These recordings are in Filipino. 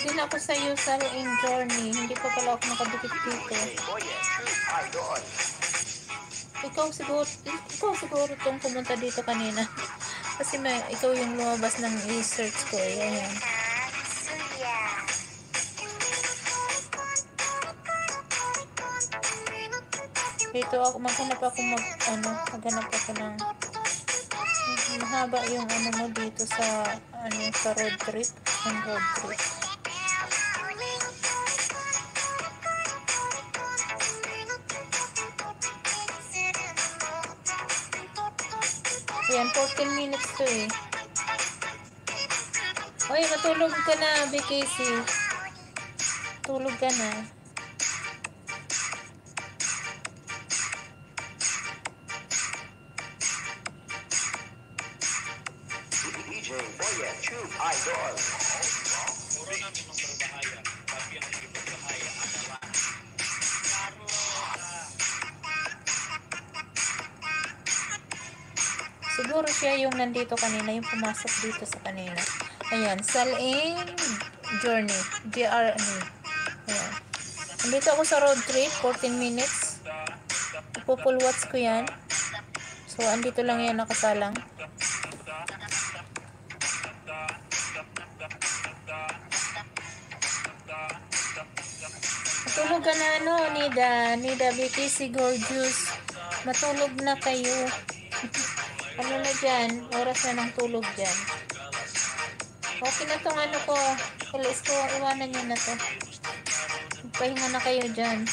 din ako sa iyo sa in journey. Hindi pa pala ako nakadikit dito. Ikaw siguro tong pumunta dito kanina. Kasi ikaw yung lumabas ng i-search ko eh. Ayan. Dito ako, maghanap ako maghanap ako ng mahaba yung ano mo dito sa sa road trip. Ang road trip. Ayan, 14 minutes to eh. Oy, matulog ka na, BKC. Tulog ka na. DJ Boyet, Tube Idol. Corona memang berbahaya, tapi yang lebih berbahaya adalah Siguro siya yung nandito kanina, yung pumasok dito sa kanina. Ayan, Saling Journey. Ayan. Nandito ako sa road trip, 14 minutes. Ipo-full watch ko yan. So, andito lang yan nakasalang. Matulog ka na Nida BTC Gorgeous. Matulog na kayo. Ano na dyan? Oras na ng tulog dyan. Okay na tong ano ko. Alis ko, iwanan nyo na to. Pahinga na kayo dyan.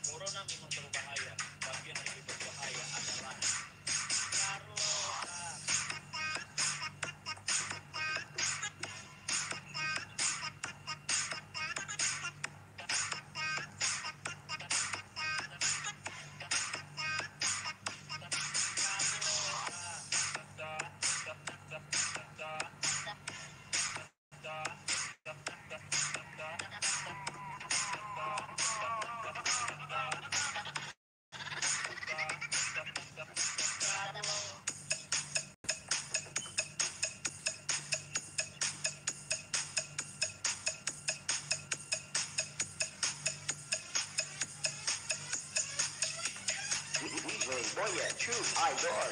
corona memang berbahaya, tapi yang lebih berbahaya adalah DJ Boyet, Tube Idol.